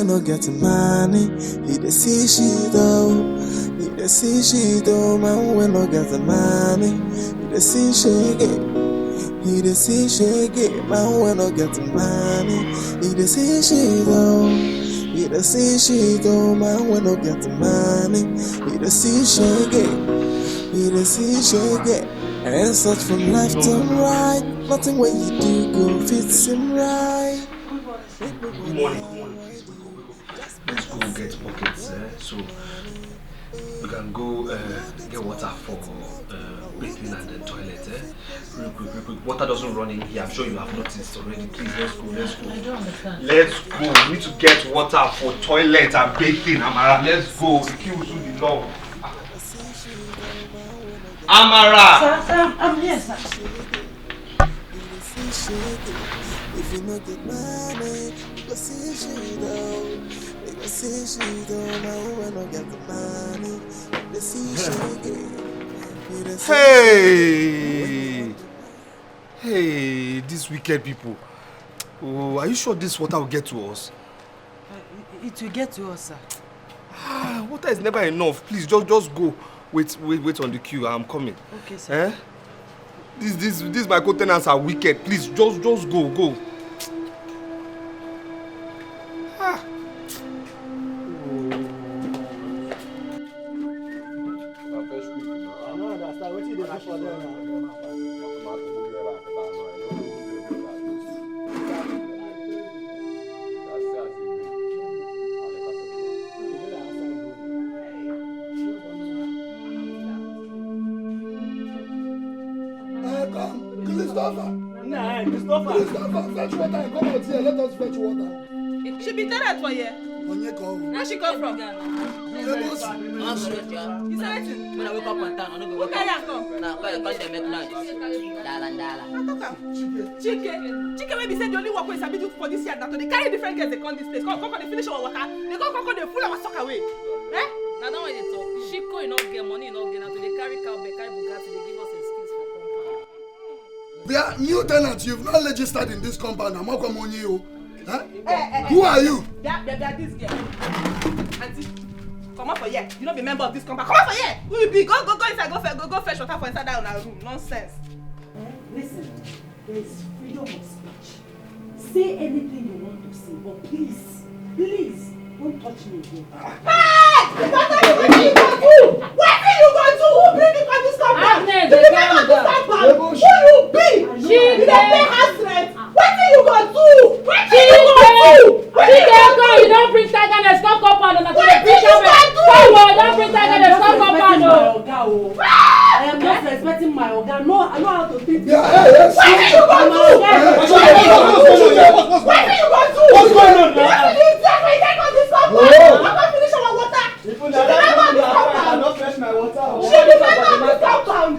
when no get money. He the see shit though. He the see shit though. Man when no get money. He the see shit. He the see shit. Man when no get money. He the see shit though. He the see shit though. Man when no get money. He the see shit. He the see shit. And such from left and right. Nothing when you do go fits him right. Good morning. Let's go get buckets, so we can go get water for bathing and then toilet. Real quick. Water doesn't run in here. I'm sure you have noticed already. Please, let's go. I don't understand. Let's go. We need to get water for toilet and bathing, Amara. Let's go. The queue will soon be long. Amara! Sir, I'm here, sir. If you not get money, you go see shit though. You go see shit though. Now when I get the money, you see shit. Hey, these wicked people. Oh, are you sure this water will get to us? It will get to us, sir. Water is never enough. Please, just go. Wait on the queue. I'm coming. Okay, sir. These my co-tenants are wicked. Please, just go. Christopher, fetch water and come out here. Let us fetch water. She be there for you. Onye come. Where she come from? Lagos. You say wetin? When I wake up on time, I don't go Who wake carry up. am come? Now, call them make noise. Dala. I talk am. Chike wey be say the only work wey sabi do for this year na to dey carry different girls dey come this place. Come dey finish our water. They come dey full our sock away. Eh? Na that way they talk. Shiko, you not get money, you not get. Now to dey carry cow, carry Bugatti, they give us excuse for compound. They are new tenants. You've not registered in this compound. I'm not coming you. Huh? Who are you? They are this girl. Auntie, come out for here. You not be member of this compound. Come out for here. Who you be? Go inside. Go fetch water for inside that room. Nonsense. Listen, there is freedom of speech. Say anything you want to say, but please, don't touch me again. Hey! What are you going to do? What are you going to do? Who bring you from this compound? Agnes, the member of this compound. Who you be? You don't pay house rent. What are you going to do? What are you going to do? You don't bring Taganes, stop compound. What are you going to do? Don't bring Taganes, stop compound. I am just respecting my organ. No, I know how to think. What are you going to do? What are you going to do? What's going on now? What did you take when you take on this compound? I'm going to finish our water. I don't fetch my water. She be member of this compound.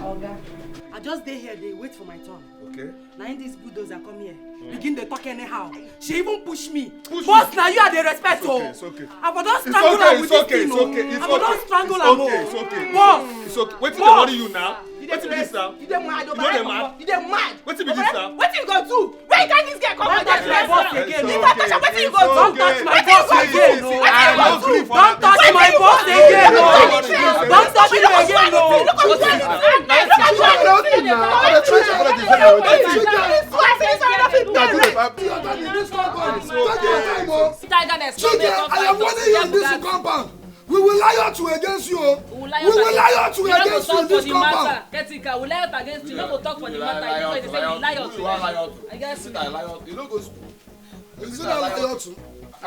I just stay here, they wait for my turn. Okay. Now in this bulldozer come here, begin to talk anyhow. She even push me. Boss, now you are the respect. It's okay. I will not strangle her with this thing. I will not strangle her. It's okay. Boss. It's okay. Wait till they worry you now. What be this now? You dey mad over You mad? You dey mad. What be this now? What you gonna do? Where you carry this girl come Don't touch my boss again. If I touch her, what you gonna do? Don't touch my boss again. What Don't touch my boss again. Don't touch him again. Look at I am warning you in this compound. We will lie to against you. We will lie to against you in this compound. Ketika, we lie against you. No go talk for the matter. Because they say we lie to. I guess You don't go school. Is it a lie to?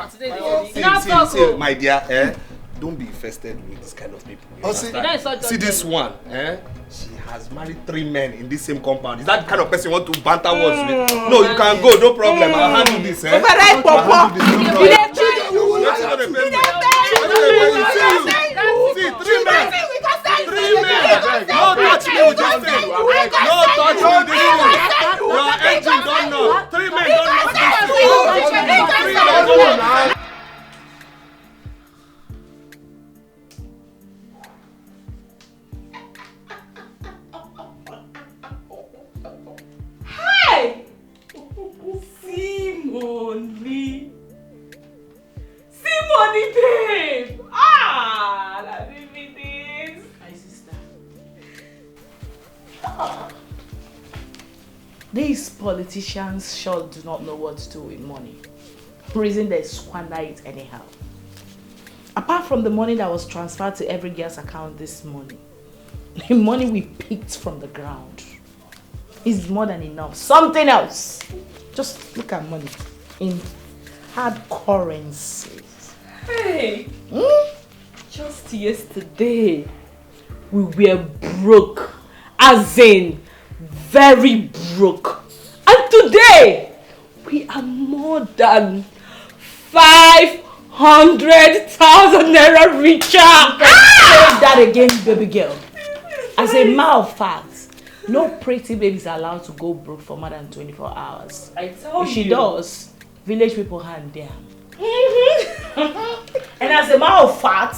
today. See, my dear, don't be infested with this kind of people. See this one, she has married 3 men in this same compound. Is that the kind of person you want to banter words with? No, you can go, no problem. I'll handle this. Right, Papa. You see, 3 men. 3 men. No touch me with this thing. No touch me with this thing. Your engine don't know. 3 men don't know this thing. 3 men don't know. Simone. money, babe. Ah, let me be this. My sister. These politicians sure do not know what to do with money. Reason they squander it anyhow. Apart from the money that was transferred to every girl's account this morning, the money we picked from the ground is more than enough. Something else. Just look at money in hard currencies. Hey, just yesterday we were broke, as in very broke, and today we are more than 500,000 naira richer. Say that again, baby girl. As a matter of fact, no pretty baby is allowed to go broke for more than 24 hours. I told If she you. does, village people hand there. And as a matter of fact,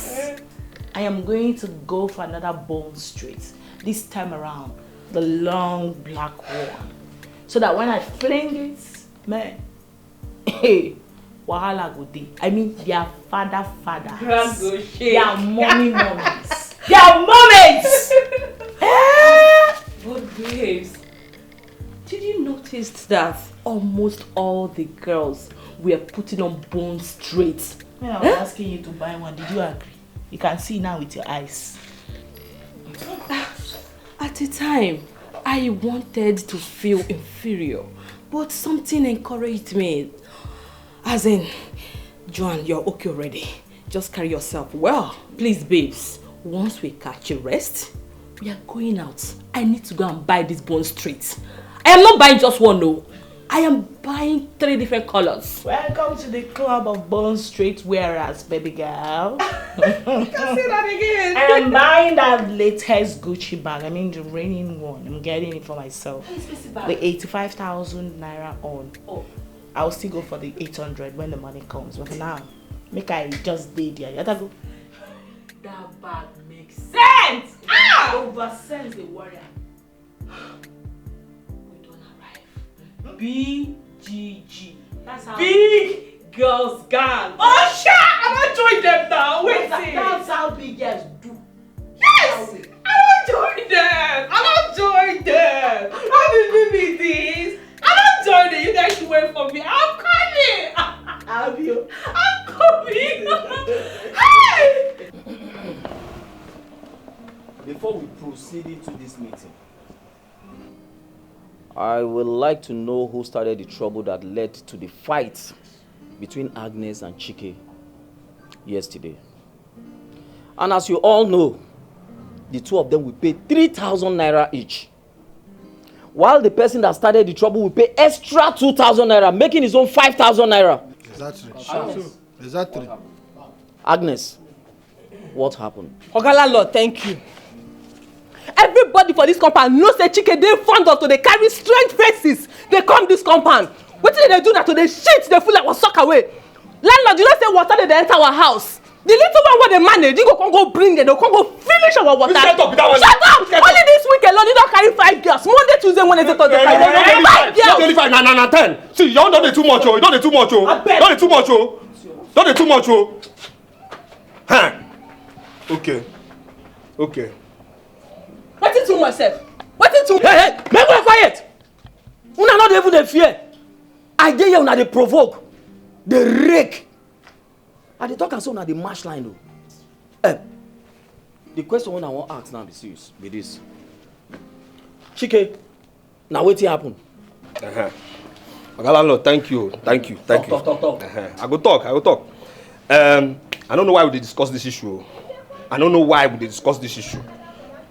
I am going to go for another Bone Street. This time around, the long black one. So that when I fling it, man, hey, wahala go dey. I mean, their fathers, their mummies, their moments. But babes, did you notice that almost all the girls were putting on Bone Street? When I was asking you to buy one, did you agree? You can see now with your eyes. At the time, I wanted to feel inferior, but something encouraged me. As in, Joan, you're okay already. Just carry yourself well. Please, babes, once we catch a rest, we are going out. I need to go and buy this Bone Street. I am not buying just one, no. I am buying 3 different colors. Welcome to the club of Bone Street wearers, baby girl. You can say that again. I am buying that latest Gucci bag. I mean the reigning one. I'm getting it for myself. The 85,000 naira on. Oh. I'll still go for the 800 when the money comes. But for now, make I just did there. You gotta go. That bag makes sense. Over sense the warrior. We don't arrive. BGG. That's how. Big Girls Gang. Oh, shit! I'm not join them now. Wait, That's how big girls do. yes! I don't join them. I don't join them. How did you be this? I don't join them. You guys should wait for me. I'm coming. Have you? I'm coming. Hey! Before we proceed into this meeting, I would like to know who started the trouble that led to the fight between Agnes and Chike yesterday. And as you all know, the two of them will pay 3,000 naira each, while the person that started the trouble will pay extra 2,000 naira, making his own 5,000 naira. Is that true? Agnes, what happened? Ogala Lord, thank you. Everybody for this compound knows that Chike dey fond of to dey carry strange faces. They come this compound. What did they do that to the shit they feel like was suck away? Landlord, you know say water they enter our house. The little one where they manage, you go bring it, they go finish our water. Shut up! Only this week alone, you don't carry 5 girls. Monday, Tuesday, Wednesday, Thursday, Friday. 5 girls. 25, nah, 10. See, you don't do too much, oh. You don't do too much, oh. Don't do too much, oh. Don't do too much, oh. Huh. Okay. Wetin too much sef? Wetin too much? Hey, make una quiet! Una not even dey fear. I dey here una dey provoke, dey rake. I dey talk am say una dey match line o. The question wey I wan ask now be serious be this. Chike, na wetin happen? Oga landlord, thank you. Talk. I go talk. I don't know why we dey discuss this issue.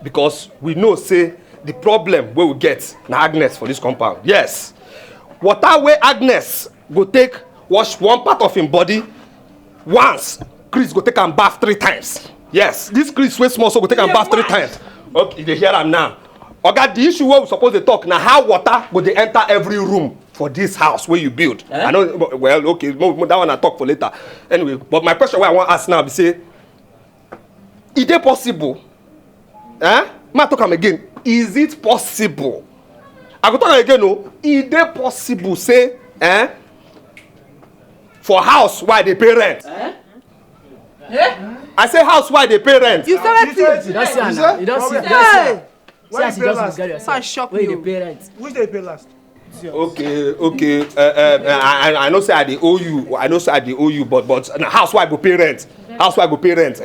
Because we know say the problem wey we get na Agnes for this compound. Yes. Water wey Agnes go take wash one part of him body once, Chris go take am bath 3 times. Yes, this Chris wey small so go take am bath 3 times. Okay, you dey hear am now. Oga, the issue wey we suppose dey talk na how water go dey enter every room for this house wey you build. I know, well, okay, that one I talk for later. Anyway, but my question wey I wan ask now be say, is it possible? Ma talk am again. Is it possible? I go talk am again, no. Is it possible say, for house why they pay rent? I say house why they pay rent. You said it. You don't see her now. You don't see her. See how she just miscarry herself. I shock Where you. they pay rent? Which they pay last? Okay. I know say I dey owe you. I know say I dey owe you, but house why go pay rent? House why go pay rent?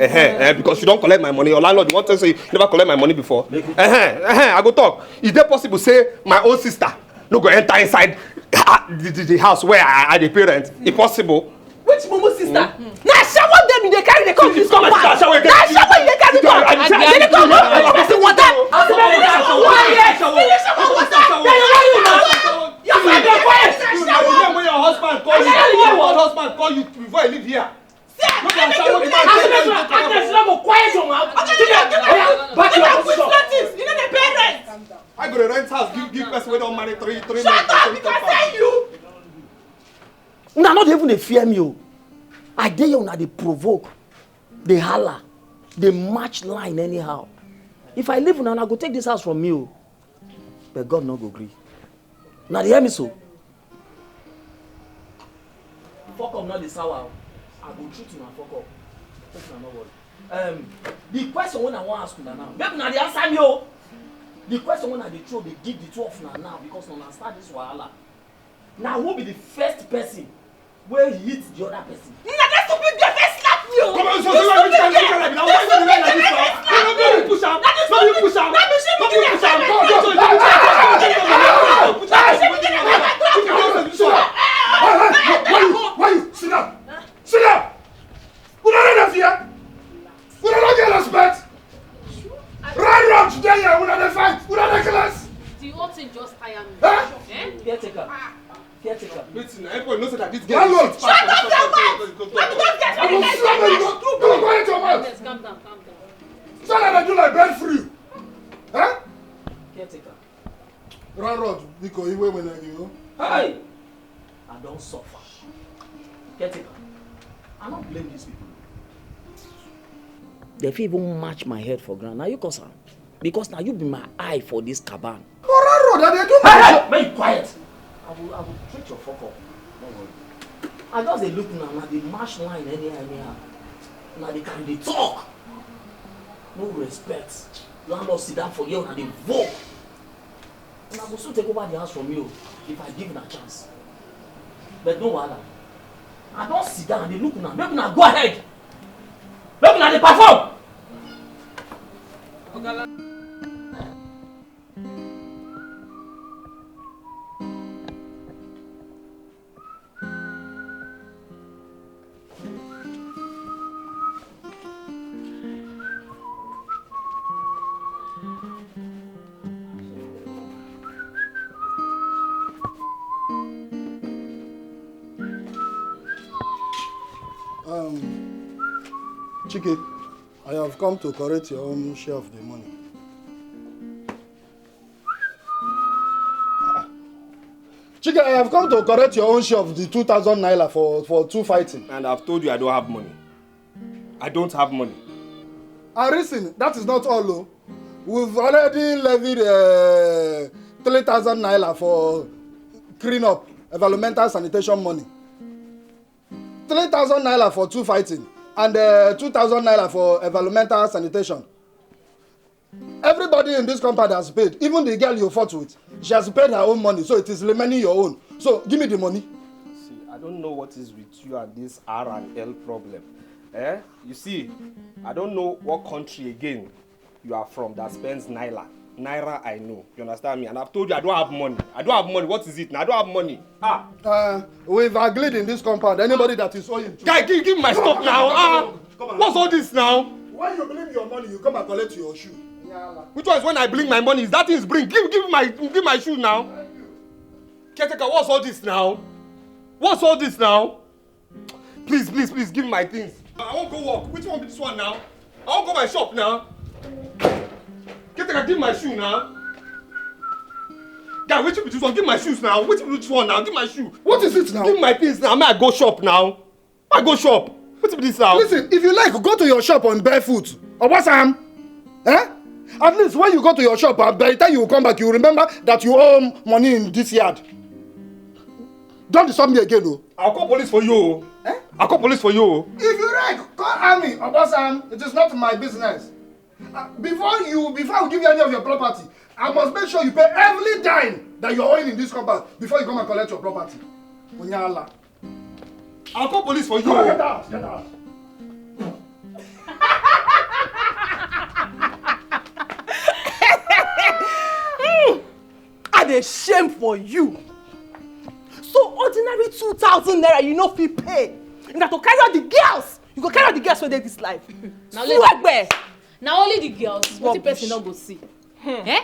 Because you don't collect my money. Your landlord want to say you never collect my money before. I go talk. Is there possible say my own sister no go enter inside the house where I dey pay rent? Impossible. Which Momo sister? Now shower them in the carry the come this compound. Now shower in the carry the come. They come up. Person water. You remember when your husband call you before you leave here? I go to rent house, give person wey don marry three men. Shut up, because I say you. Una not even dey fear me o. I dey here una dey provoke, dey holler, dey match line anyhow. If I leave una go take this house from me o. But God no go gree. Una dey hear me so? Fuck up not the sour. I go treat una fuck up. Make una no worry. The question when I wan ask una now, make una dey answer me o. The question when I dey throw, dey give the two of una now because una start this wahala. Now who be the first person where he hit the other person? Nah, that's stupid girl, they slap me. Come on, so you can like now. Why you like this now? No, you push am. No, you push am. No, you push am. Why you? Sit down. Sit down. We don't have fear. We don't get respect. Run today here. We don't fight. We don't class. The whole thing just tire me. Caretaker. Caretaker. Listen, everyone knows that this girl is Shut up your mouth. I will slam you. Don't quiet your mouth. Calm down. So that I do like bread free. Huh? Caretaker. Run, because he went when you know. Hey! I don't suffer. Caretaker. I don't blame these people. They fit even match my head for ground. Now you cause am. Because now you be my eye for this caban. Hey! Be quiet. I will treat your fuck up. Don't worry. I just dey look now they mash line anyhow. Now they can dey talk. No respect. Landlord sit down for you and they vote. And I will soon take over the house from you if I give them a chance. But no wahala. I don't sit down and they look now. Make una go ahead. Make una dey perform. Chike, I have come to correct your own share of the money. Chike, I have come to correct your own share of the 2,000 naira for two fighting. And I've told you I don't have money. I don't have money. And listen, that is not all. Though. We've already levied 3,000 naira for clean up, environmental sanitation money. 3,000 naira for two fighting. And 2,000 naira for environmental sanitation. Everybody in this compound has paid. Even the girl you fought with, she has paid her own money, so it is remaining your own. So give me the money. See, I don't know what is with you and this R and L problem. You see, I don't know what country again you are from that spends naira. Naira, I know. You understand me? And I've told you I don't have money. I don't have money. What is it now? I don't have money. We've agreed in this compound. Anybody that is owing. Guy, give me my stuff now. What's all this now? When you bring your money, you come and collect your shoe. Which one is when I bring my money? Is that thing bring? Give my shoe now. Caretaker, what's all this now? What's all this now? Please, give me my things. I won't go walk. Which one be this one now? I won't go my shop now. Caretaker, give my shoe now. Guy, which be this one? Give my shoes now. Which be this one now? Give my shoe. What is it now? Give me my things now. I go shop now. I go shop. What's this now? Listen, if you like, go to your shop on barefoot. Or what's At least when you go to your shop, by the time you come back, you remember that you owe money in this yard. Don't disturb me again, though. I'll call police for you. I'll call police for you. If you like, Call Army or boss it is not my business. Before I give you any of your property, I must make sure you pay every dime that you're owing in this compound before you come and collect your property. Unyala. I'll call police for you. No, get out, get out. I dey shame for you. So ordinary 2,000 naira you no fit pay. Na to carry out the girls. You go carry out the girls for this life. Now only the girls. What the person not go see? Eh?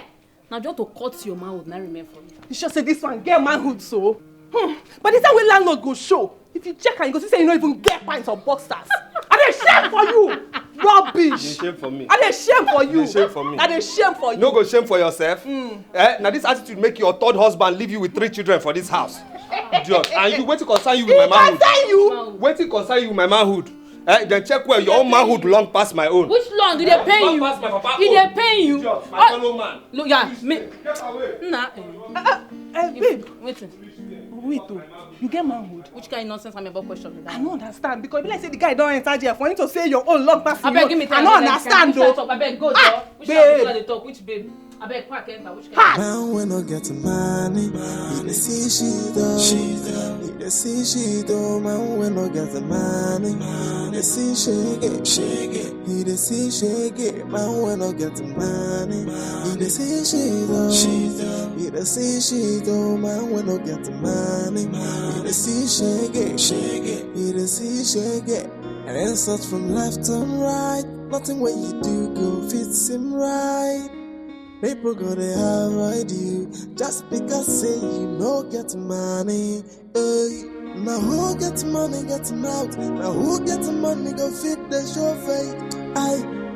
Now just to cut your manhood, not remain for you. You sure say this one get manhood so? But the time when landlord go show, if you check and you go see say you no even get pints or boxers. I dey shame for you. Rubbish. You shame for me. I dey shame for you. You shame for me. I dey shame for you. No go shame for yourself. Now this attitude make your third husband leave you with 3 children for this house. Idiot. And you, wait to concern you with my manhood. Concern you? Wait to concern you with my manhood. Then check where your own manhood long past my own. Which long did they pay you? Long past my papa. Did they pay you? Idiot, my fellow man. Look, yeah. Get away. Nah. Babe. Wait. You get manhood. Which kind of nonsense am I about question with that? I don't understand because like say the guy don't enter there for him to say your own long pass. I beg, give me time. I don't understand though. I beg, go there. Which babe. kind of talk? Which babe? I beg, quack enter. Which kind? Man, when I get money, he dey see she though. He dey see she though. Man, when I get the money, he dey see shake it. He dey see shake it. Man, when I get the money, he dey see she though. He dey see she though. Man, when I get the money, he dey see shake it. He dey see shake it. And then search from left and right. Nothing what you do go fits him right. People gonna avoid you just because say you no get money. Hey. Now who gets money get out? Now who gets money go fit the show fate?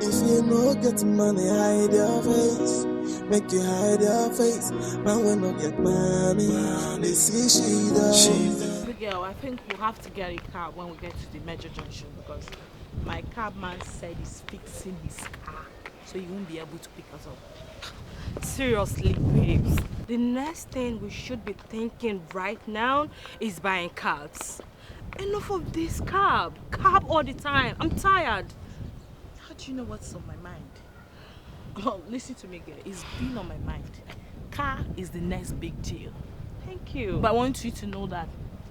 If you no get money, hide your face. Make you hide your face. Man, when no get money, they see she does. Big girl, I think we'll have to get a cab when we get to the major junction because my cabman said he's fixing his car, so he won't be able to pick us up. Seriously, babes, the next thing we should be thinking right now is buying cabs. Enough of this cab all the time. I'm tired. How do you know what's on my mind? Oh, listen to me, girl. It's been on my mind. Car is the next big deal. Thank you. But I want you to know that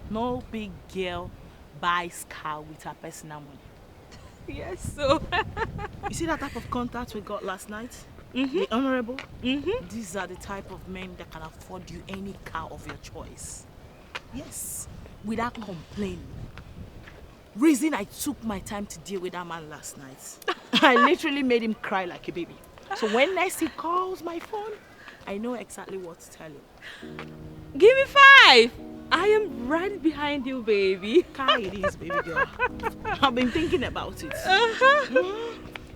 no big girl buys car with her personal money. Yes, so. You see that type of contact we got last night? The honorable? These are the type of men that can afford you any car of your choice. Yes, without complaining. Reason I took my time to deal with that man last night. I literally made him cry like a baby. So when next he calls my phone, I know exactly what to tell him. Give me 5. I am right behind you, baby. Car it is, baby girl. I've been thinking about it.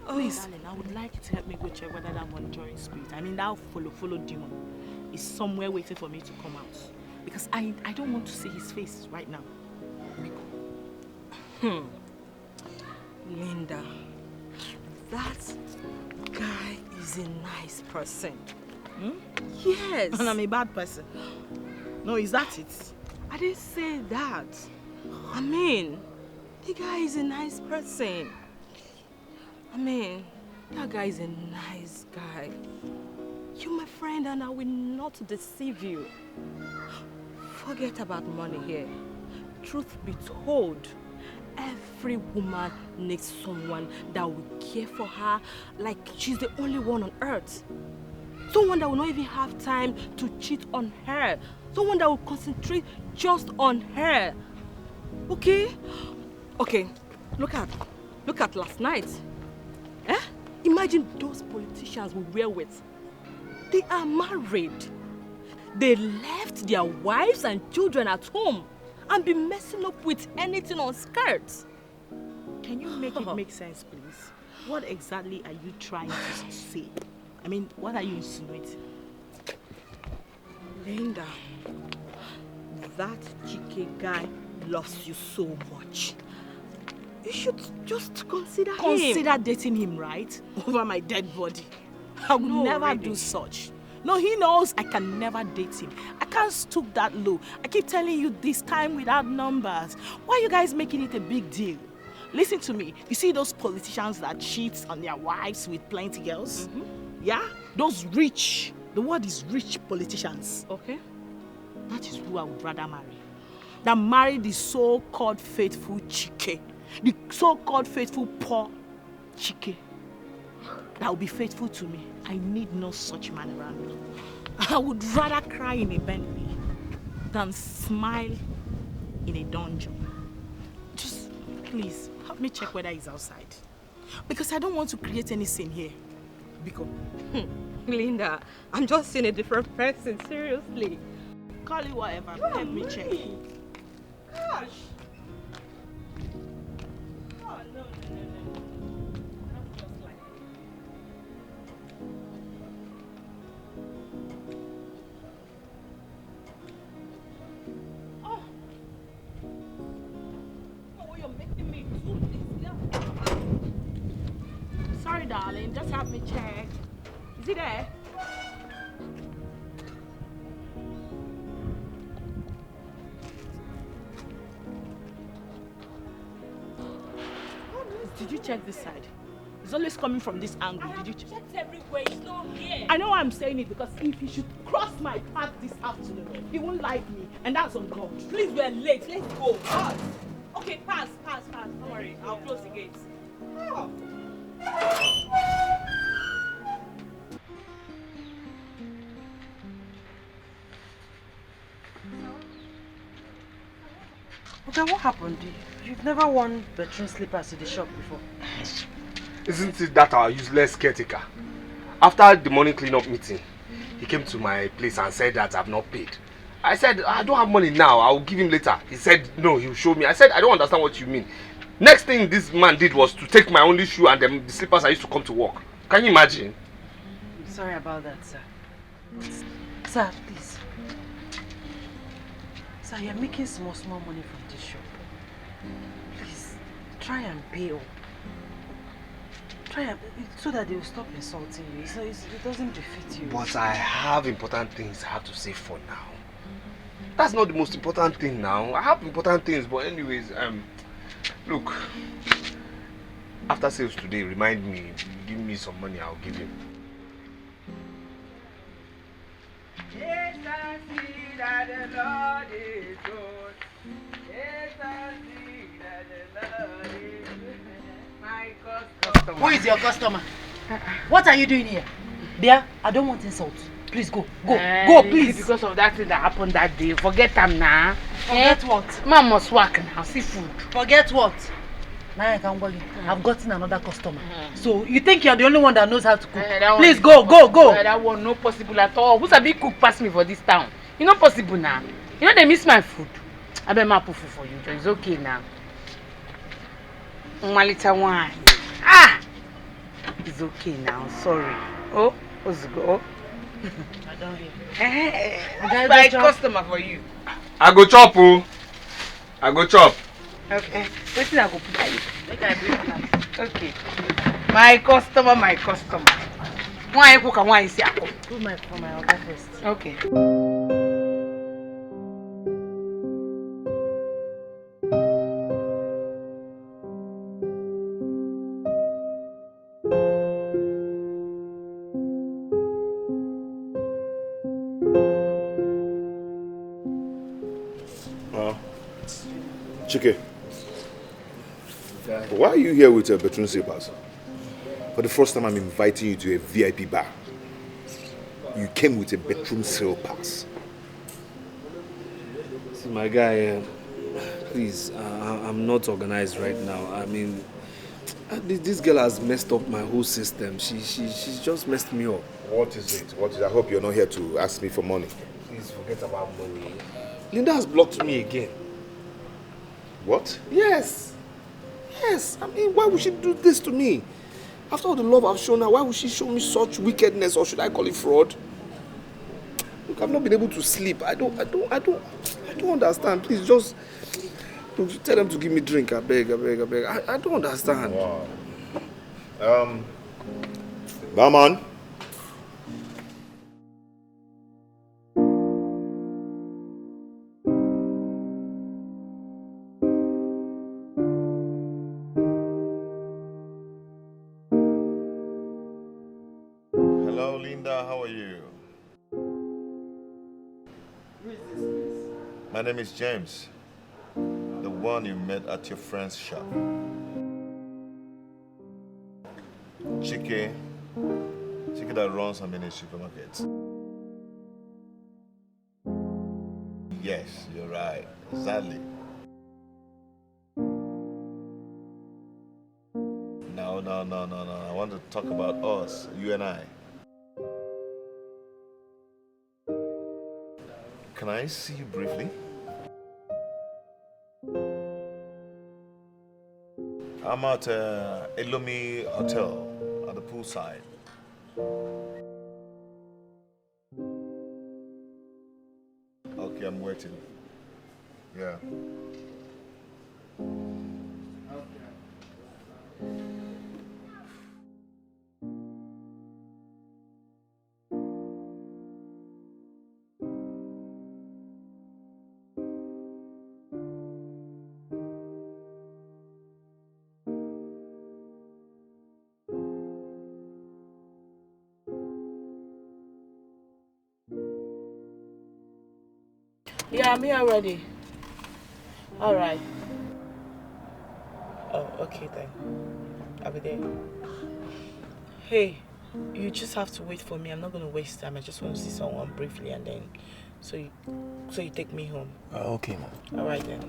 Please, darling, I would like you to help me go check whether that monitoring spirit, I mean that follow demon, is somewhere waiting for me to come out. Because I don't want to see his face right now. Linda, that guy is a nice person. Yes. And I'm a bad person. No, is that it? I didn't say that. I mean, the guy is a nice person. I mean, that guy is a nice guy. You're my friend and I will not deceive you. Forget about money here. Truth be told, every woman needs someone that will care for her like she's the only one on earth. Someone that will not even have time to cheat on her. Someone that will concentrate just on her. Okay? Okay, look at last night. Imagine those politicians we were with. They are married. They left their wives and children at home and be messing up with anything on skirts. Can you make it make sense, please? What exactly are you trying to say? I mean, what are you insinuating? Linda, that Chike guy loves you so much. You should just consider him. Consider dating him, right? Over my dead body. I would never do such. No, he knows I can never date him. I can't stoop that low. I keep telling you this time without numbers. Why are you guys making it a big deal? Listen to me. You see those politicians that cheat on their wives with plenty girls? Yeah? Those rich, the word is rich politicians. Okay. That is who I would rather marry. Than marry the so-called faithful chike. The so-called faithful poor chike. That will be faithful to me. I need no such man around me. I would rather cry in a Bentley than smile in a dungeon. Just please help me check whether he's outside. Because I don't want to create any scene here. Because Linda, I'm just seeing a different person, seriously. Call it whatever. Help me check. Gosh. Oh, no. Not just like oh. Oh, you're making me do this. Sorry, darling. Just help me check. Is he there? Did you check this side? It's always coming from this angle. Did you check? Everywhere, it's not here. I know why I'm saying it because if he should cross my path this afternoon, he won't like me, and that's on God. Please, we're late. Let's go. Pass. Okay, pass. Don't worry. I'll close the gates. Oh. Okay, what happened? You've never worn bedroom slippers in the shop before. Isn't it that our useless caretaker? After the morning cleanup meeting, he came to my place and said that I've not paid. I said, I don't have money now, I'll give him later. He said, no, he'll show me. I said, I don't understand what you mean. Next thing this man did was to take my only shoe and the slippers I used to come to work. Can you imagine? I'm sorry about that, sir. Sir, please. Sir, you're making small money from this shop. Please, try and pay up. Try and, so that they will stop insulting you. So it doesn't defeat you. But I have important things I have to save for now. That's not the most important thing now. I have important things, but anyways, look. After sales today, remind me, give me some money, I'll give him. Yes, I see that the Lord is good. Yes, I see that the Lord is good. My customer. Who is your customer? What are you doing here? Dear, I don't want insults. Please go, go, please. Because of that thing that happened that day. Forget them now. Forget what? Man must work now, see food. Forget what? Now I can worry. I've gotten another customer. So you think you're the only one that knows how to cook? Please go. That one no possible at all. Who's a big cook pass me for this town? You not possible now. You know they miss my food. I bet my food for you. It's okay now. One little wine. It's okay now. Sorry. Oh, what's it go? I don't hear. My customer for you. I go chop, oh. I go chop. Okay. Wait till I go put that. Make I bring that. Okay. My customer. Why you cook and why you see ako? Put for my order first. Okay. Chike, why are you here with a bedroom slippers? For the first time, I'm inviting you to a VIP bar. You came with a bedroom slippers. See, my guy, please, I'm not organized right now. I mean, this girl has messed up my whole system. She's just messed me up. What is it? I hope you're not here to ask me for money. Please forget about money. Linda has blocked me again. What? Yes. I mean, why would she do this to me? After all the love I've shown her, why would she show me such wickedness, or should I call it fraud? Look, I've not been able to sleep. I don't understand. Please just tell them to give me drink. I beg. I don't understand. Wow. Barman. Linda, how are you? Who is this, please? My name is James. The one you met at your friend's shop. Chike that runs a mini supermarket. Yes, you're right. Exactly. No. I want to talk about us, you and I. Can I see you briefly? I'm at Elomi Hotel at the poolside. Okay, I'm waiting. Yeah. Yeah, I'm here already. All right. Oh, okay then. I'll be there. Hey, you just have to wait for me. I'm not going to waste time. I just want to see someone briefly and then so you take me home. Okay, Mom. All right then.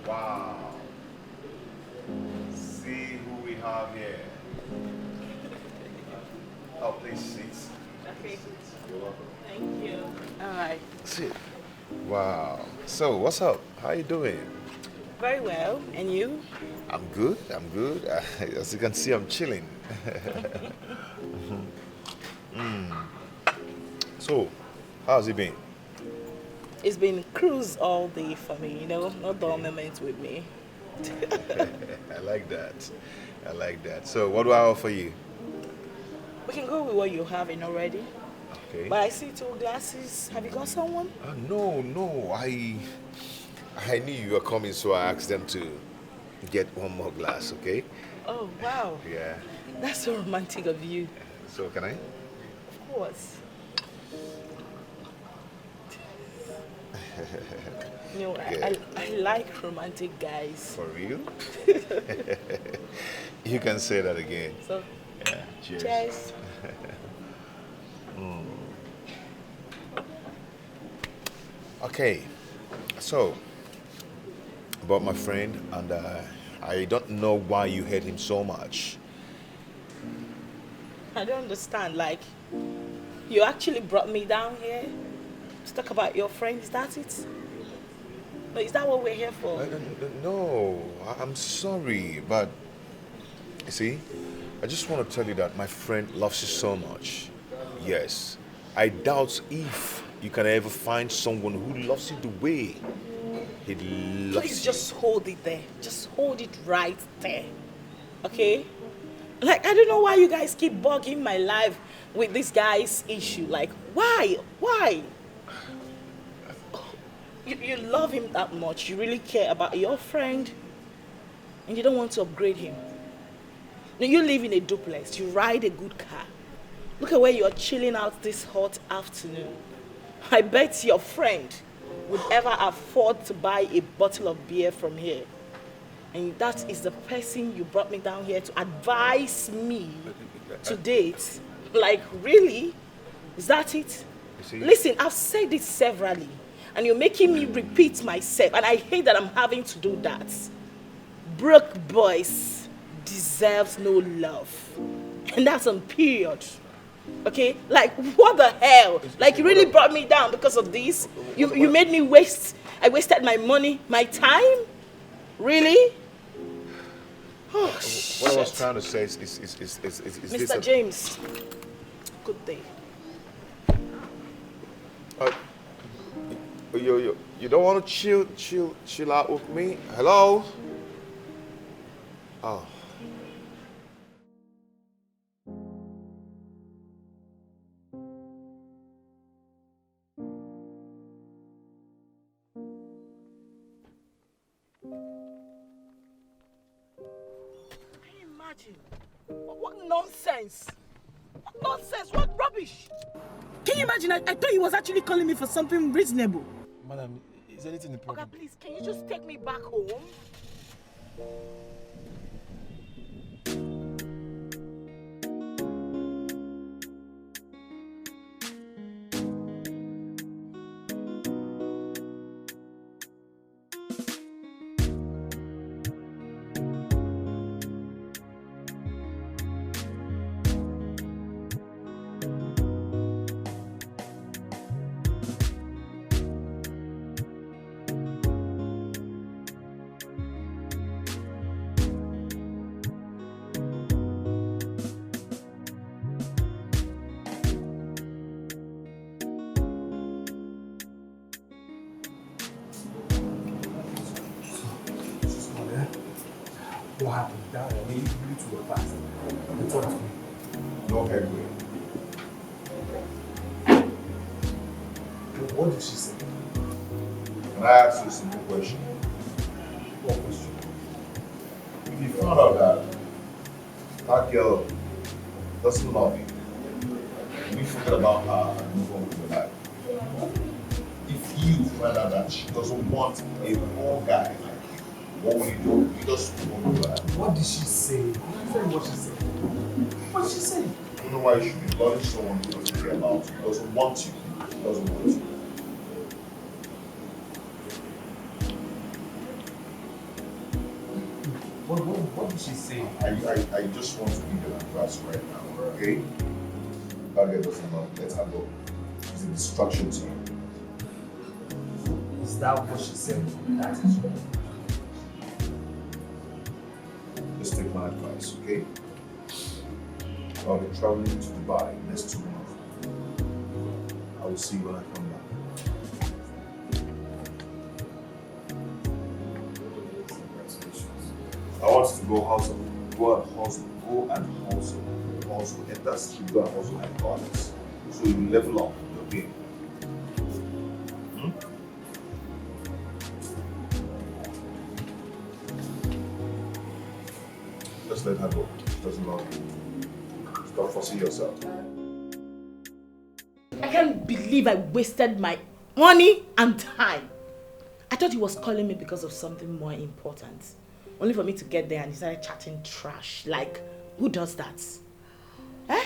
Wow. See who we have here. Oh, please sit. Okay. You're welcome. Thank you. All right. Sit. Wow. So, what's up? How you doing? Very well. And you? I'm good. As you can see, I'm chilling. So, how's it been? It's been cruise all day for me, no dull moments with me. I like that. So, what do I offer you? We can go with what you're having already. Okay. But I see 2 glasses. Have you got someone? No. I knew you were coming, so I asked them to get one more glass, okay? Oh, wow. Yeah. That's so romantic of you. So, can I? Of course. No, Yeah. I like romantic guys. For real? You can say that again. So, yeah, cheers. Cheers. Okay, so about my friend, and I don't know why you hate him so much. I don't understand. Like, you actually brought me down here to talk about your friend. Is that it? No, is that what we're here for? No, I'm sorry, but you see, I just want to tell you that my friend loves you so much. Yes, I doubt if you can ever find someone who loves you the way he loves Please you. just hold it there. Just hold it right there. Okay? Like, I don't know why you guys keep bugging my life with this guy's issue. Like, why? Why? You love him that much. You really care about your friend. And you don't want to upgrade him. Now, you live in a duplex. You ride a good car. Look at where you're chilling out this hot afternoon. I bet your friend would ever afford to buy a bottle of beer from here. And that is the person you brought me down here to advise me to date. Like, really? Is that it? Listen, I've said it severally. And you're making me repeat myself. And I hate that I'm having to do that. Broke boys deserves no love. And that's on period. Okay? Like, what the hell? Like, you really brought me down because of this? You made me waste. I wasted my money, my time? Really? Oh, What I was trying to say is Mr. James, good day. you don't want to chill out with me? Hello? Oh. What nonsense! What nonsense! What rubbish! Can you imagine? I thought he was actually calling me for something reasonable. Madam, is anything the problem? Okay, please, can you just take me back home? What happened? That I mean, you two were fast. You talk to me. No headway. What did she say? Can I ask you a simple question? What question? If you found out that girl doesn't love you, and you forget about her and move on with your life, if you find out that she doesn't want a poor guy like you, what will you do? You just move on with your life. What did she say? Tell me what she said. What did she say? I don't know why you should be loving someone who doesn't care about you, doesn't want you, doesn't want you. What did she say? I just want to give you an advice right now, okay? That girl doesn't love you. Let her go. She's a distraction to you. Is that what she said? That is all. Just take my advice, okay? I'll be traveling to Dubai next 2 months. I will see you when I come back. I want you to go hustle. Go and hustle. Go and hustle. Hustle. And that's you go and hustle like goddess. So you level up your game. Just let her go. She doesn't love you. Stop forcing yourself. I can't believe I wasted my money and time. I thought he was calling me because of something more important. Only for me to get there and he started chatting trash. Like, who does that? Eh?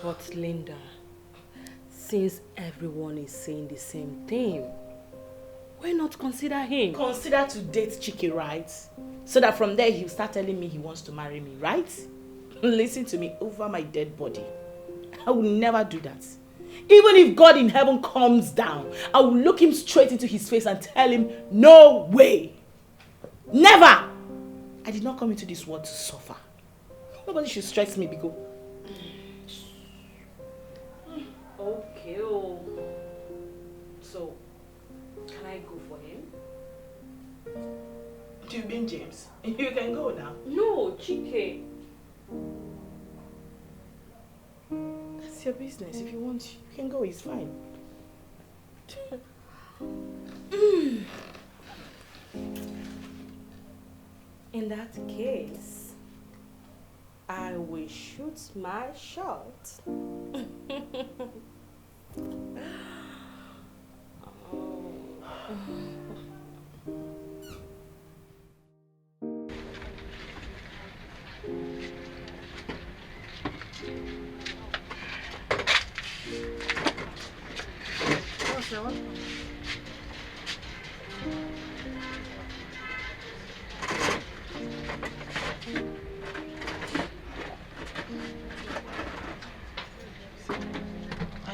But Linda, since everyone is saying the same thing, why not consider him? Consider to date Chike, right? So that from there he'll start telling me he wants to marry me, right? Listen to me, over my dead body. I will never do that. Even if God in heaven comes down, I will look him straight into his face and tell him, no way. Never. I did not come into this world to suffer. Nobody should stress me because... Okay, so, can I go for him? Do you mean James? You can go now. No, Chike. That's your business. If you want, you can go. It's fine. In that case, I will shoot my shot.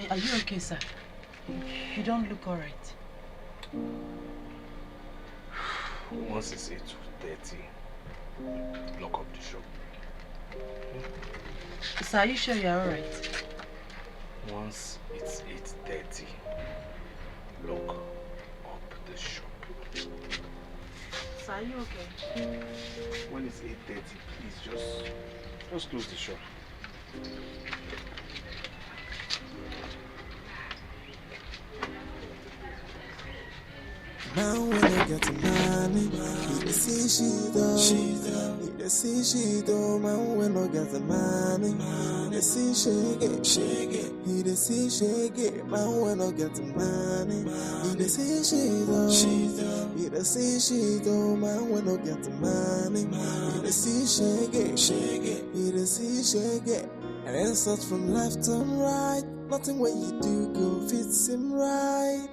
Are you okay, sir? You don't look alright. Once it's 8:30, lock up the shop. Sir, are you sure you're alright? Once it's 8:30, lock up the shop. So are you okay? When it's 8:30, please just close the shop. Now when I get to money, he dey see she though. He dey see she though. Man when I get the money, he dey see shake it. He dey see shake it. Man when I get the money, he dey see she though. He dey see she though. Man when I get the money, he dey see shake it. He dey see shake it. And insults from left and right. Nothing what you do go fits him right.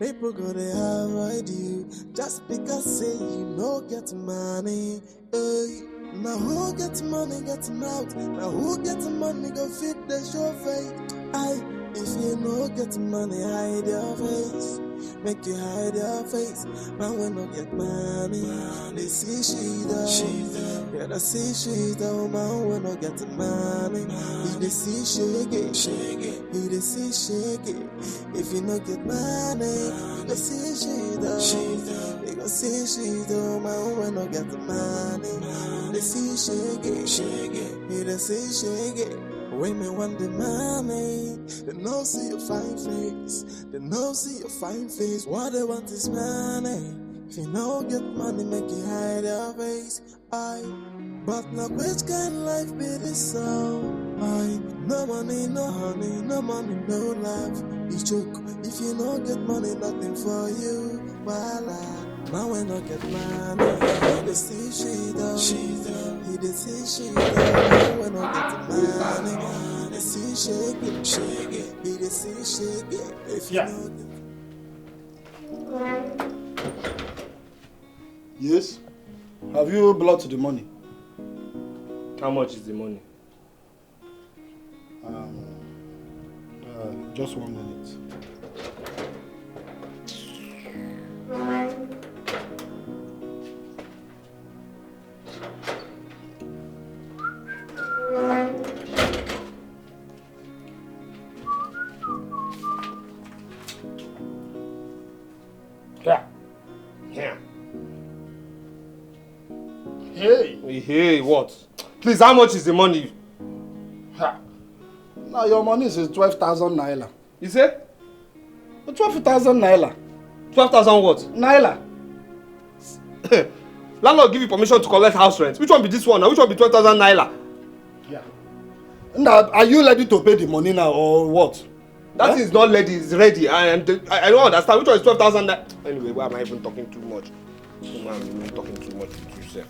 People gonna avoid you just because say you no get money. Hey. Now who get money get him out? Now who get money go fit the show face? Aye, if you no get money hide your face. Make you hide your face. Man we no get money. They see she though. Yeah, they see she though. Man we no get money. He they see shake it. He they see shake it. If you no get money, you go see she though. You go see she though. Man we no get money. They see shake it. He they see shake it. Women want the money, they no see your fine face. They no see your fine face. What they want is money. If you no get money, make you hide your face. Aye, but now which kind of life be this so? Aye, no money, no honey, no money, no love. You joke. If you no get money, nothing for you. Voila. Now when I get money, he dey see she though. He dey see she though. Now when I get the money, he dey see shake it. He dey see shake it. If you know Yes? Have you blocked the money? How much is the money? Just 1 minute. Hey, what? Please, how much is the money? Now your money is 12,000 naira. You say? 12,000 naira. 12,000 what? Naira. Landlord give you permission to collect house rent. Which one be this one now? Which one be 12,000 naira? Yeah. Now, are you ready to pay the money now or what? That is not ready, it's ready. I don't understand. Which one is 12,000 naira? Anyway, why am I even talking too much? Why am I even talking too much with yourself?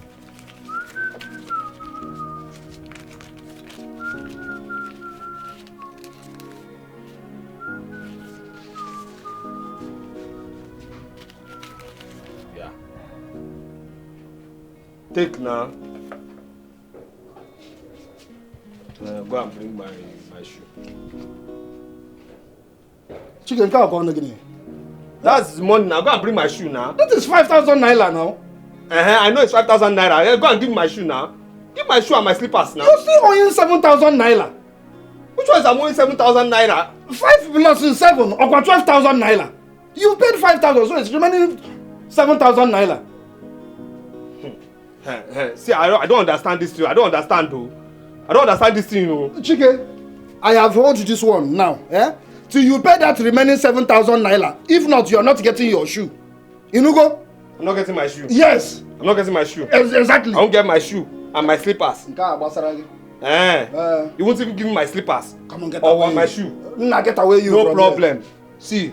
Take now. Go and bring my shoe. Chicken cow gone again. That's the money now. Go and bring my shoe now. That is 5,000 naira now. I know it's 5,000 naira. Go and give me my shoe now. Give my shoe and my slippers now. You still owing 7,000 naira. Which one is I'm owing 7,000 naira? 5 plus 7 or 12,000 naira. You paid 5,000, so it's remaining 7,000 naira. See, I don't understand this thing. I don't understand though. I don't understand this thing, you know. Chike, I have hold this one now. Till you pay that remaining 7,000 naira. If not, you are not getting your shoe. You know go? I'm not getting my shoe. Yes. I'm not getting my shoe. Exactly. I won't get my shoe and my slippers. You won't even give me my slippers. Come on, get or away. my shoe. Nah, get away you. No problem. See,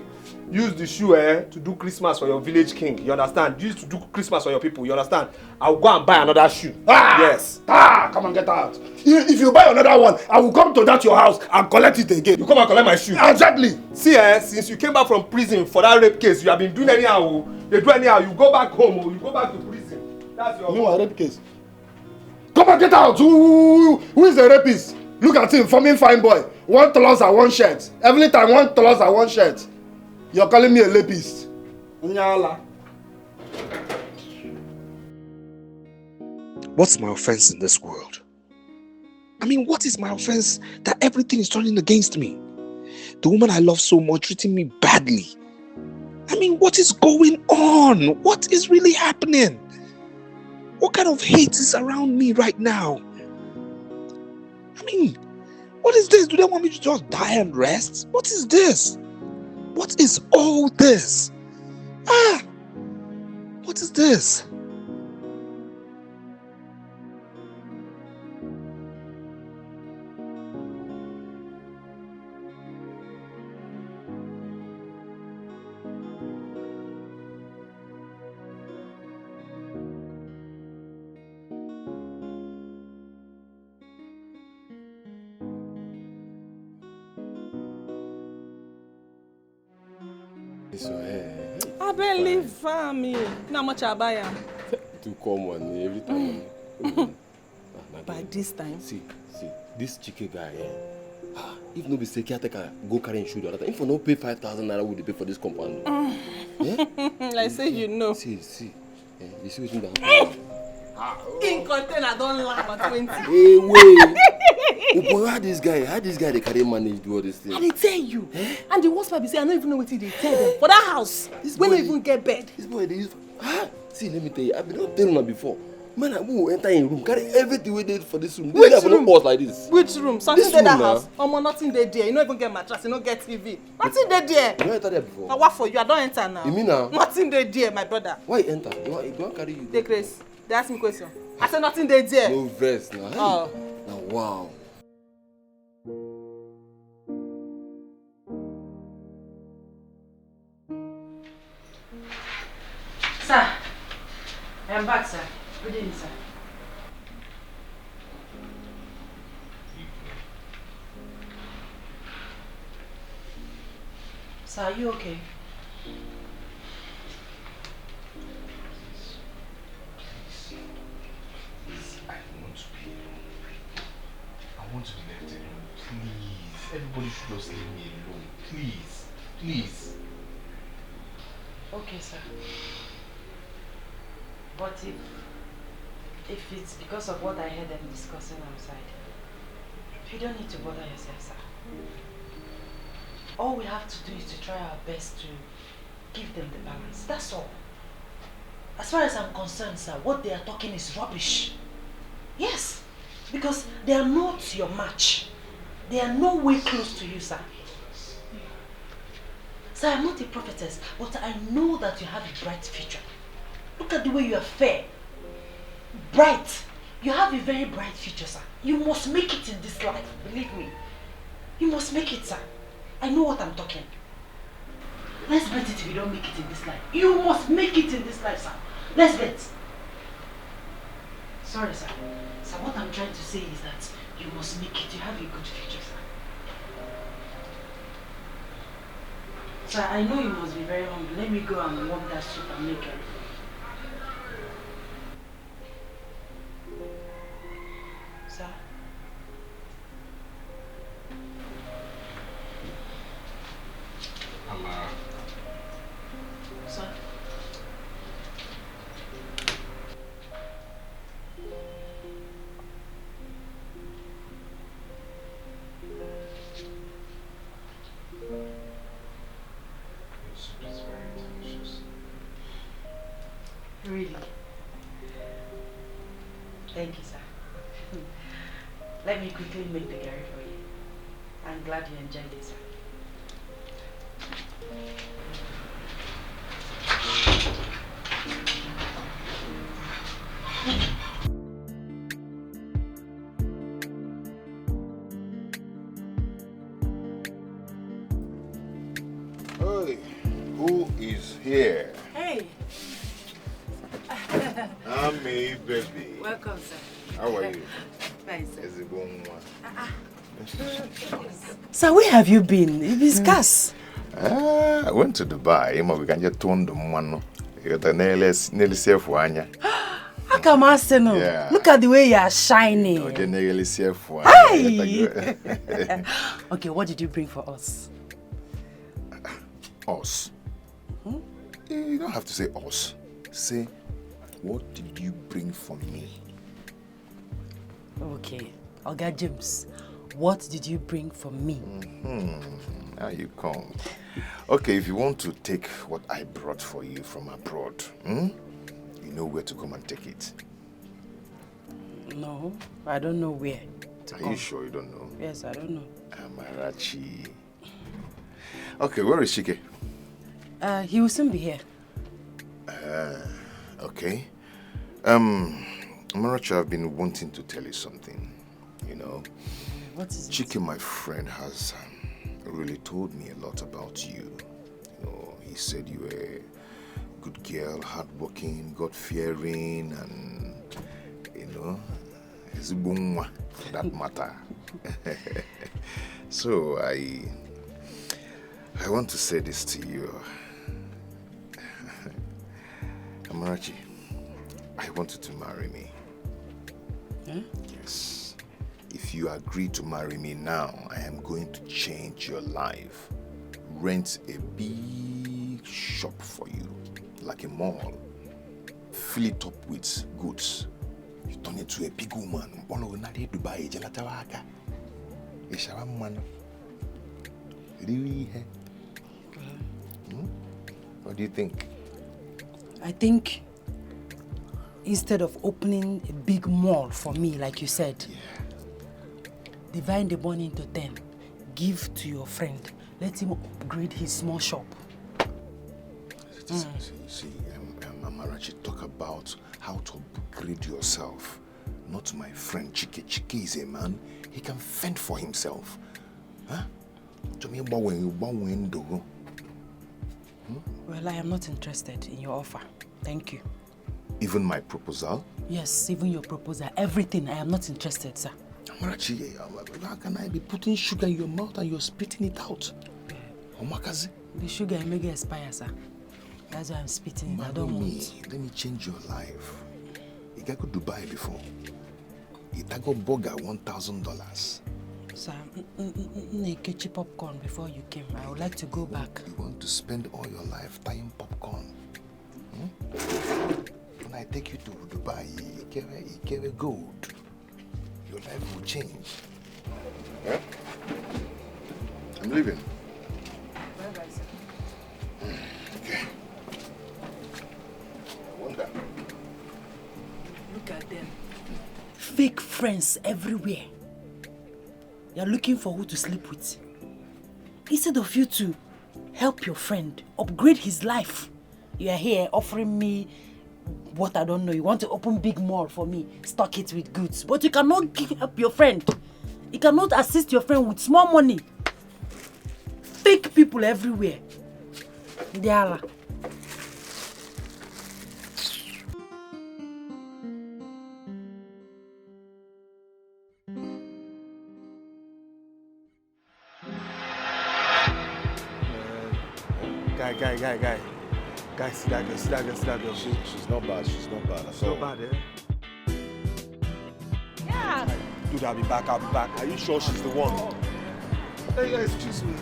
use the shoe to do Christmas for your village king. You understand? Use to do Christmas for your people. You understand? I'll go and buy another shoe. Yes. Come on, get out. If you buy another one, I will come to that your house and collect it again. You come and collect my shoe. Exactly. See, since you came back from prison for that rape case, you have been doing anyhow. You do anyhow. You go back home or you go back to prison. That's your. No, a rape case. Come on, get out. Who is the rapist? Look at him, forming fine boy. 1 trouser, 1 shirt. Every time 1 trouser, 1 shirt. You're calling me a rapist. What's my offense in this world? I mean, what is my offense that everything is turning against me? The woman I love so much treating me badly. I mean, what is going on? What is really happening? What kind of hate is around me right now? I mean, what is this? Do they want me to just die and rest? What is this? What is all this? What is this? I barely found me. How much I buy am? To come on every time. By this time. See, this chicken guy, if no be say caretaker go carry him shoulder, if for no pay 5,000 naira, would they pay for this compound? Like say you know. See, you see what's that? In container don't laugh at 20. Hey, wait. Oh boy, how this guy they carry manage do all this thing? I dey tell you. And the worst part be say I don't even know what they tell them. For that house, we don't even get bed. This boy they use. See, let me tell you, I've been not telling you before. Man, I will enter in room, carry everything we did for this room. Which room? room? Boss like this. Which room? Something This there that room, house. Nothing there. You don't even get mattress. You don't get TV. Nothing there. You don't enter there before. Now what for you? I don't enter now. You mean now? Nothing there, my brother. Why you enter? You want carry you? Take grace. They ask me question. I said nothing there. No verse now. Oh. Now wow. Sir, I am back, sir. Good evening, sir. Sir, are you okay? I want to be left alone, please. Everybody should just leave me alone, please. Okay, sir. But if it's because of what I heard them discussing outside, you don't need to bother yourself, sir. All we have to do is to try our best to give them the balance. That's all. As far as I'm concerned, sir, what they are talking is rubbish. Yes, because they are not your match. They are no way close to you, sir. Sir, I'm not a prophetess, but I know that you have a bright future. Look at the way you are fair. Bright. You have a very bright future, sir. You must make it in this life, believe me. You must make it, sir. I know what I'm talking. Let's bet it if you don't make it in this life. You must make it in this life, sir. Let's bet. Sorry, sir. Sir, what I'm trying to say is that you must make it. You have a good future, sir. Sir, I know you must be very hungry. Let me go and warm that soup and make it. Sir? Mama. Sir? Really? Thank you, sir. Let me quickly make the curry for you. I'm glad you enjoyed it, sir. Hey, who is here? Hey. I'm me, baby. Welcome, sir. How are you? Fine, sir. Ezuruonye. Sir, where have you been? You've been scarce. I went to Dubai. We can just turn the money. You're the nearly Ezuruonye. How come I say no? Yeah. Look at the way you are shining. Okay, nearly Ezuruonye. Hi! Okay, what did you bring for us? Us. You don't have to say us. Say, what did you bring for me? Okay, Oga James, What did you bring for me? Now you come. Okay, if you want to take what I brought for you from abroad, you know where to come and take it. No, I don't know where to come. Are you sure you don't know? Yes, I don't know. Amarachi. Okay, where is Chike? He will soon be here. Okay. Amarachi, I've been wanting to tell you something. You know, what is Chike, my friend, has really told me a lot about you. You know, he said you were a good girl, hardworking, God-fearing, and, you know, Ezuruonye for that matter. So I want to say this to you. Amarachi, I want you to marry me. Huh? Yes. If you agree to marry me now, I am going to change your life. Rent a big shop for you, like a mall. Fill it up with goods. You turn it to a big woman. Dubai, What do you think? I think instead of opening a big mall for me, like you said, divide the money into 10, give to your friend, let him upgrade his small shop. See, Amarachi, talk about how to upgrade yourself. Not my friend Chike. Chike is a man, he can fend for himself. Huh? Well, I am not interested in your offer. Thank you. Even my proposal? Yes, even your proposal. Everything. I am not interested, sir. Amarachi, how can I be putting sugar in your mouth and you're spitting it out? Omakazi? The sugar may expire, sir. That's why I'm spitting it. I don't want. Let me change your life. You got to Dubai before. You got burger $1,000. Sir, Nekechi popcorn before you came. I would like to go back. You want to spend all your life tying popcorn? When I take you to Dubai, you get gold. Your life will change. Yeah? I'm leaving. Bye-bye, sir. Okay. I wonder. Look at them. Fake friends everywhere. You're looking for who to sleep with. Instead of you to help your friend, upgrade his life, you are here offering me what I don't know. You want to open big mall for me, stock it with goods. But you cannot help your friend. You cannot assist your friend with small money. Fake people everywhere. Ndiala. Guy, see that girl. She's not bad. She's not bad. She's not bad, eh? Yeah. Dude, I'll be back. Are you sure she's the one? Hey, excuse me.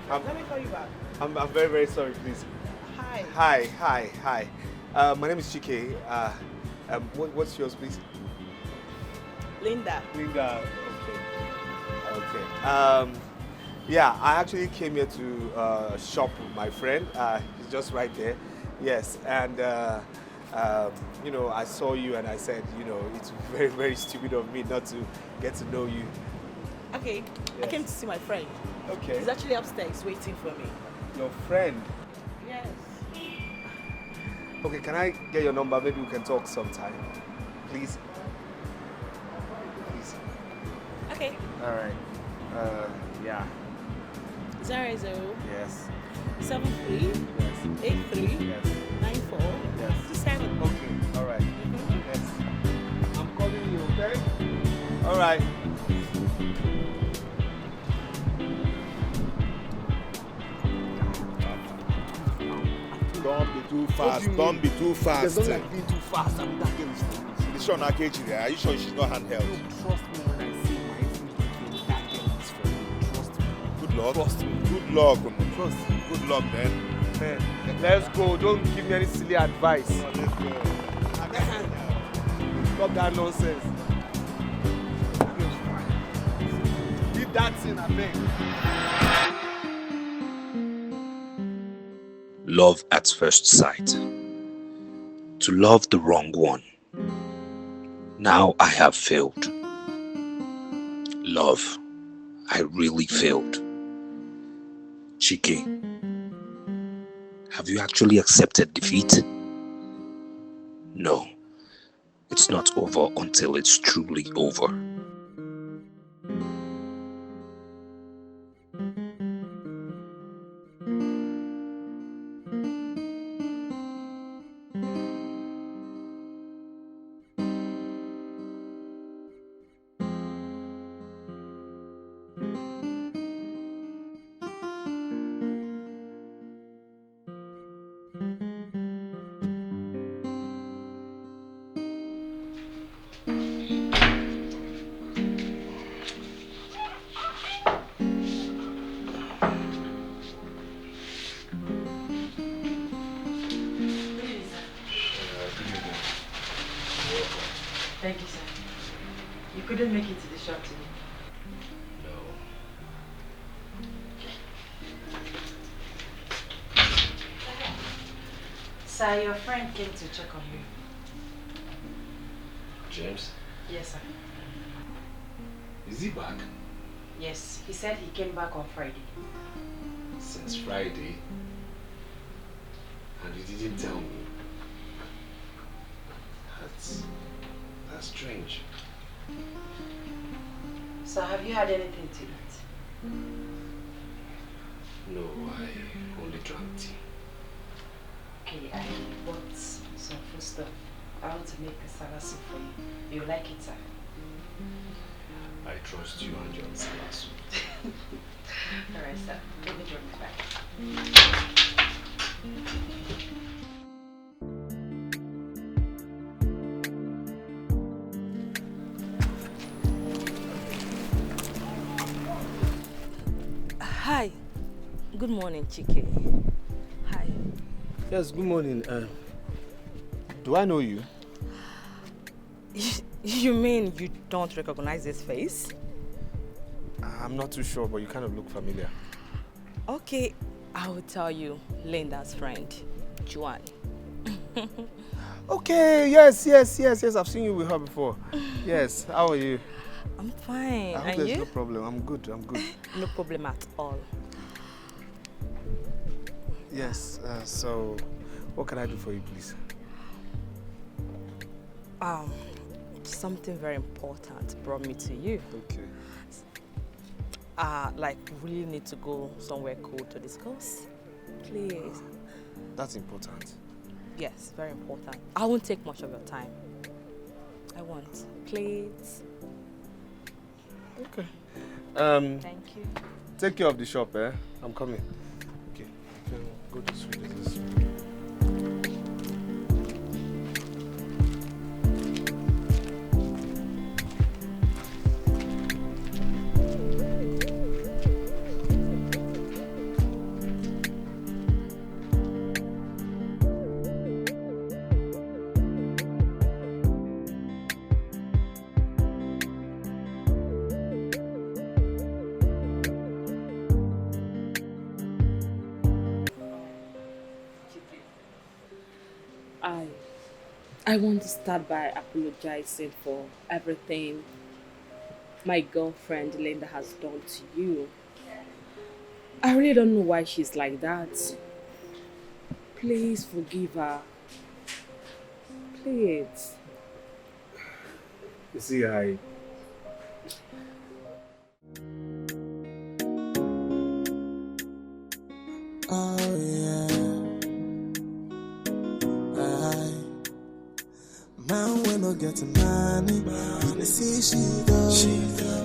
Let me call you back. I'm very, very sorry, please. Hi. My name is Chike. What's yours, please? Linda. Okay. Yeah, I actually came here to shop with my friend. He's just right there. Yes, and you know, I saw you and I said, you know, it's very, very stupid of me not to get to know you. Okay, Yes. I came to see my friend. Okay. He's actually upstairs waiting for me. Your friend? Yes. Okay, can I get your number? Maybe we can talk sometime. Please? Please. Okay. All right. Yeah. 00 Yes. 73 Yes. 83 Yes. 94 Yes. 27. Okay. All right. Yes. I'm calling you, okay? All right. Don't be too fast. Don't be too fast. There's not like being too fast. I'm that girl is This one, Akechi, are you sure she's not handheld? Trust me when I say my food, that girl is for me. Trust me. Good luck. Trust me. Good luck. Trust me. Good luck, man. Man, let's go. Don't give me any silly advice. Let's go. Stop that nonsense. that thing, I beg. Love at first sight. To love the wrong one. Now I have failed. Love, I really failed. Chike, have you actually accepted defeat? No, it's not over until it's truly over. Thank you, sir. You couldn't make it to the shop today? No. Sir, your friend came to check on you. James? Yes, sir. Is he back? Yes, he said he came back on Friday. Since Friday? And you didn't tell me? That's strange. So have you had anything to eat? No, I only drank tea. Okay, I bought some food stuff. I want to make a salad soup for you. You like it, sir? I trust you and your salad soup. Alright, sir. Let me drop it back. Hi. Good morning, Chike. Hi. Yes, good morning. Do I know you? You mean you don't recognize this face? I'm not too sure, but you kind of look familiar. Okay, I will tell you. Linda's friend, Joanne. Okay, yes. I've seen you with her before. Yes, how are you? I'm fine. I hope And there's you? no problem. I'm good. No problem at all. Yes, so what can I do for you, please? Something very important brought me to you. Okay. Like, we really need to go somewhere cool to discuss. Please. That's important. Yes, very important. I won't take much of your time. I won't. Please. Okay. Thank you. Take care of the shop, eh? I'm coming. Okay. Go this way. This way. I want to start by apologizing for everything my girlfriend Linda has done to you. I really don't know why she's like that. Please forgive her. Please. You see, Oh yeah. Man, we no get money. He dey see she do.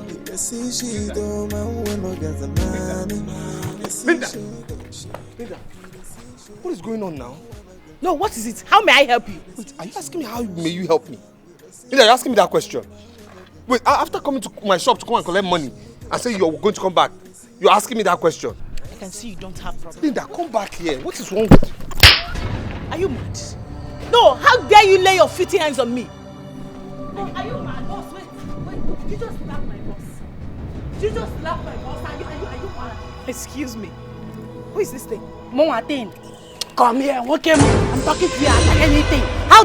He dey see she do. Man, we no get money. Linda, what is going on now? No, what is it? How may I help you? Wait, are you asking me how may you help me? Linda, you're asking me that question. Wait, after coming to my shop to come and collect money and say you're going to come back, you're asking me that question? I can see you don't have problems. Linda, come back here. What is wrong with you? Are you mad? No, how dare you lay your filthy hands on me? No, are you mad? Boss, wait. You just slapped my boss. You just slapped my boss. Are you mad? Excuse me. Who is this thing? Mama thing. Come here, I'm talking to you like anything. How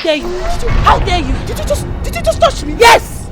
dare you? How dare you? Did you just touch me? Yes!